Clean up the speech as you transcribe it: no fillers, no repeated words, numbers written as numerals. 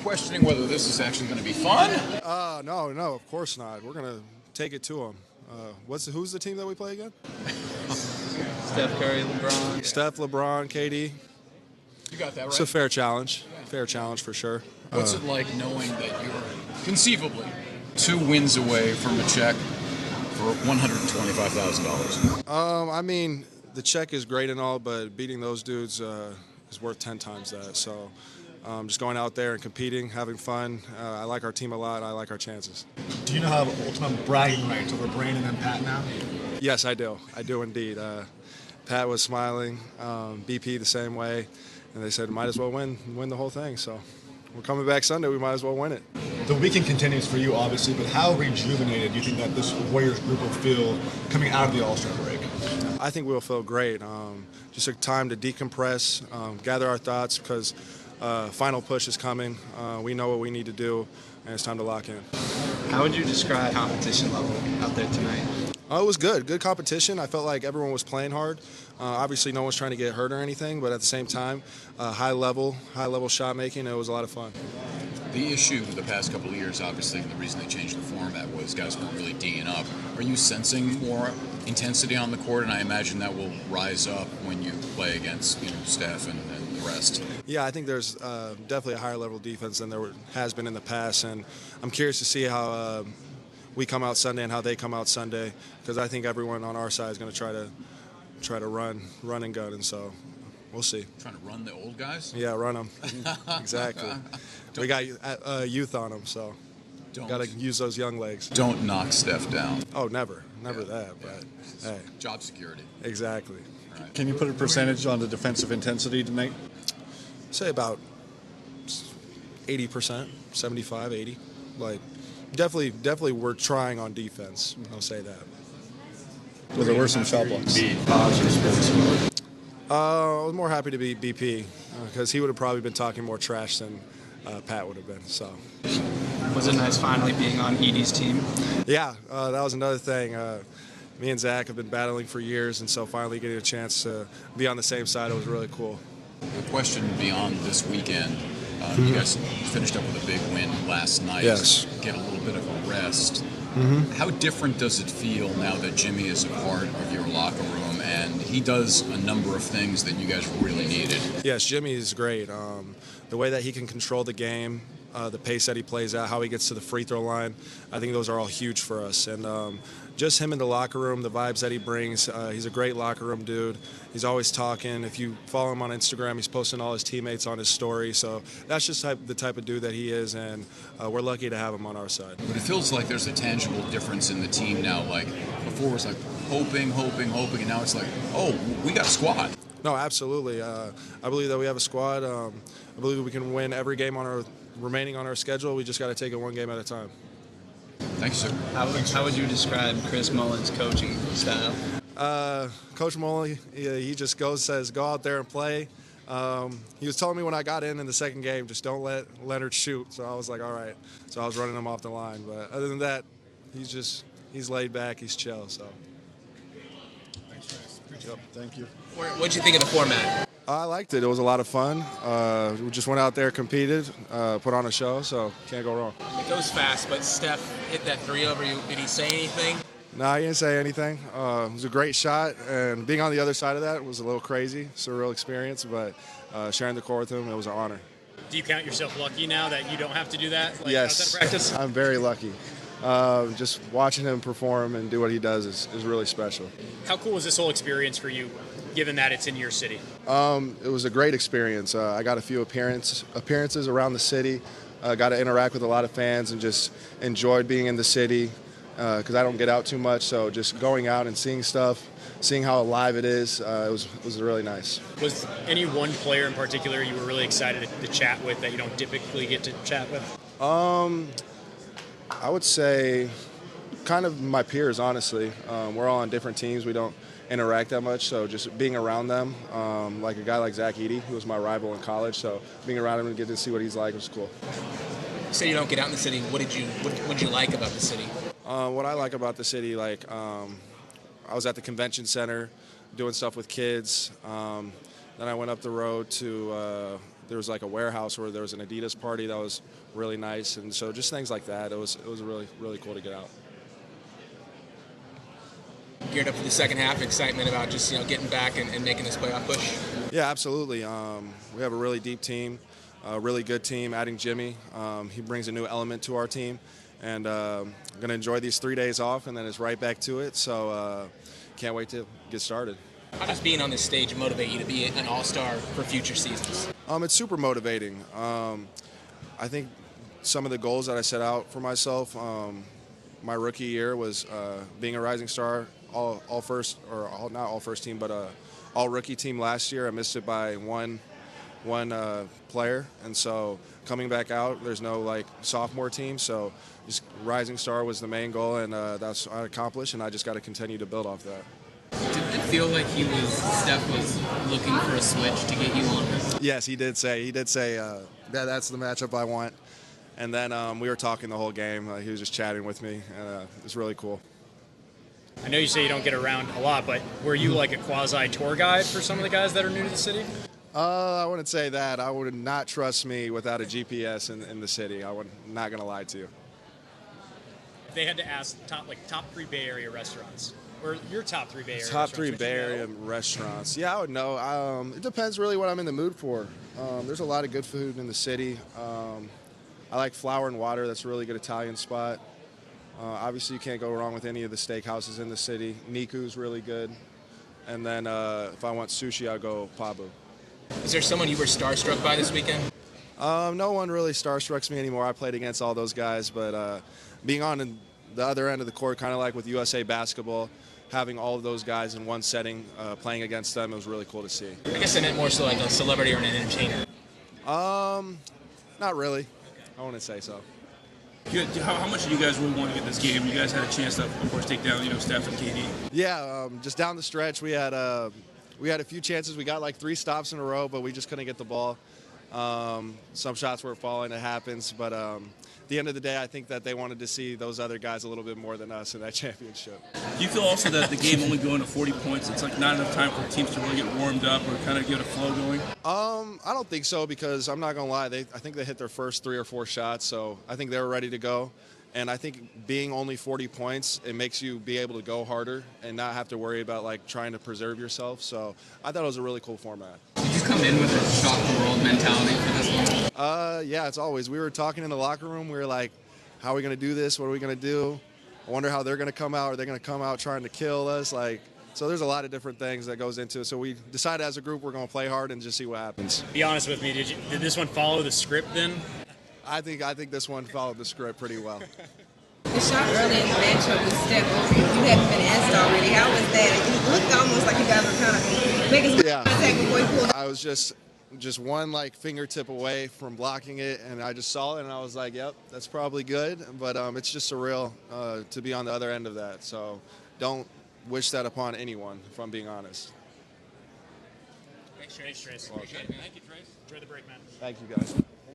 questioning whether this is actually going to be fun? No, of course not. We're going to take it to them. Who's the team that we play again? Steph, Curry, LeBron. Steph, LeBron, KD. You got that right. It's a fair challenge. Fair challenge for sure. What's it like knowing that you're conceivably 2 wins away from a check for $125,000? I mean, the check is great and all, but beating those dudes is worth 10 times that. So just going out there and competing, having fun. I like our team a lot. I like our chances. Do you know how ultimate bragging rights over Brandin and Pat now? Yes, I do. I do indeed. Pat was smiling. BP the same way. And they said, might as well win the whole thing. So we're coming back Sunday. We might as well win it. The weekend continues for you, obviously, but how rejuvenated do you think that this Warriors group will feel coming out of the All-Star break? I think we'll feel great. Just a time to decompress, gather our thoughts because final push is coming. We know what we need to do, and it's time to lock in. How would you describe competition level out there tonight? It was good. Good competition. I felt like everyone was playing hard. Obviously, no one's trying to get hurt or anything, but at the same time, high level shot making. It was a lot of fun. The issue the past couple of years, obviously, the reason they changed the format was guys weren't really D'ing up. Are you sensing more intensity on the court? And I imagine that will rise up when you play against Steph and the rest. Yeah, I think there's definitely a higher level of defense than there has been in the past, and I'm curious to see how we come out Sunday and how they come out Sunday, because I think everyone on our side is going to try to run and gun, and so we'll see. Trying to run the old guys? Yeah, run them. Exactly. We got youth on them, so got to use those young legs. Don't knock Steph down. Oh, never that. But hey, job security. Exactly. Right. Can you put a percentage on the defensive intensity tonight? Say about 80%, 75, 80. Like definitely we're trying on defense. I'll say that. Well, there were some shot blocks. I was more happy to beat BP because he would have probably been talking more trash than Pat would have been. So. Was it nice finally being on Edey's team? Yeah, that was another thing. Me and Zach have been battling for years, and so finally getting a chance to be on the same side, it was really cool. The question beyond this weekend, you guys finished up with a big win last night. Yes. Get a little bit of a rest. How different does it feel now that Jimmy is a part of your locker room and he does a number of things that you guys really needed? Yes, Jimmy is great. The way that he can control the game, the pace that he plays at, how he gets to the free throw line, I think those are all huge for us. And just him in the locker room, the vibes that he brings, he's a great locker room dude. He's always talking. If you follow him on Instagram, he's posting all his teammates on his story. So that's just the type of dude that he is, and we're lucky to have him on our side. But it feels like there's a tangible difference in the team now. Like before it was like hoping, and now it's like, oh, we got a squad. No, absolutely. I believe that we have a squad. I believe we can win every game remaining on our schedule. We just got to take it one game at a time. Thank you, sir. How would you describe Chris Mullen's coaching style? Coach Mullen, he just says, go out there and play. He was telling me when I got in the second game, just don't let Leonard shoot. So I was like, all right. So I was running him off the line. But other than that, he's laid back, he's chill. So. Thanks, guys. Appreciate it. Thank you. What did you think of the format? I liked it. It was a lot of fun. We just went out there, competed, put on a show, so can't go wrong. It goes fast, but Steph hit that three over you. Did he say anything? No, he didn't say anything. It was a great shot, and being on the other side of that was a little crazy, surreal experience, but sharing the court with him, it was an honor. Do you count yourself lucky now that you don't have to do that? Yes, outside of practice? I'm very lucky. Just watching him perform and do what he does is really special. How cool was this whole experience for you, given that it's in your city? It was a great experience. I got a few appearances around the city. Got to interact with a lot of fans and just enjoyed being in the city because I don't get out too much. So just going out and seeing stuff, seeing how alive it is, it was really nice. Was any one player in particular you were really excited to chat with that you don't typically get to chat with? I would say kind of my peers, honestly. We're all on different teams. We don't interact that much, so just being around them, like a guy like Zach Edey, who was my rival in college, so being around him and getting to see what he's like was cool. You say you don't get out in the city. What did you like about the city? What I like about the city, like I was at the convention center doing stuff with kids. Then I went up the road to there was like a warehouse where there was an Adidas party that was really nice, and so just things like that. It was really cool to get out. Geared up for the second half, excitement about just getting back and making this playoff push. Yeah, absolutely. We have a really deep team, a really good team. Adding Jimmy, he brings a new element to our team, and I'm going to enjoy these 3 days off, and then it's right back to it. So can't wait to get started. How does being on this stage motivate you to be an all-star for future seasons? It's super motivating. I think some of the goals that I set out for myself my rookie year was being a rising star, all first, or not all first team, but all rookie team last year. I missed it by one player, and so coming back out, there's no like sophomore team, so just rising star was the main goal, and that's what I accomplished, and I just got to continue to build off that. Did it feel like Steph was looking for a switch to get you on? Yes, he did say that's the matchup I want. And then we were talking the whole game. He was just chatting with me, and it was really cool. I know you say you don't get around a lot, but were you like a quasi-tour guide for some of the guys that are new to the city? I wouldn't say that. I would not trust me without a GPS in the city. Not going to lie to you. If they had to ask top 3 Bay Area restaurants, or your top 3 Bay Area Top restaurants, 3 Bay Area restaurants. Yeah, I would know. It depends really what I'm in the mood for. There's a lot of good food in the city. I like Flower and Water. That's a really good Italian spot. Obviously, you can't go wrong with any of the steakhouses in the city. Niku's really good. And then if I want sushi, I'll go Pabu. Is there someone you were starstruck by this weekend? No one really starstrucks me anymore. I played against all those guys, but being on the other end of the court, kind of like with USA Basketball, having all of those guys in one setting, playing against them, it was really cool to see. I guess I meant more so like a celebrity or an entertainer. Not really. I wouldn't say so. How much did you guys really want to get this game? You guys had a chance to, of course, take down Steph and KD. Yeah, just down the stretch, we had a few chances. We got like 3 stops in a row, but we just couldn't get the ball. Some shots were falling. It happens, but at the end of the day, I think that they wanted to see those other guys a little bit more than us in that championship. Do you feel also that the game only going to 40 points, it's like not enough time for teams to really get warmed up or kind of get a flow going? I don't think so, because I'm not going to lie. I think they hit their first 3 or 4 shots, so I think they were ready to go. And I think being only 40 points, it makes you be able to go harder and not have to worry about like trying to preserve yourself. So I thought it was a really cool format. Did you come in with a shock the world mentality for this one? Yeah, it's always. We were talking in the locker room. We were like, how are we going to do this? What are we going to do? I wonder how they're going to come out. Are they going to come out trying to kill us? So there's a lot of different things that goes into it. So we decided as a group we're going to play hard and just see what happens. Be honest with me. Did this one follow the script then? I think this one followed the script pretty well. The shot early in the matchup with Steph, you haven't been asked already. How was that? It looked almost like you guys were kind of making some contact before you pulled. I was just one like fingertip away from blocking it, and I just saw it, and I was like, yep, that's probably good. But it's just surreal to be on the other end of that. So don't wish that upon anyone, if I'm being honest. Thanks, Trace. Appreciate it. Thank you, Trace. Enjoy the break, man. Thank you, guys.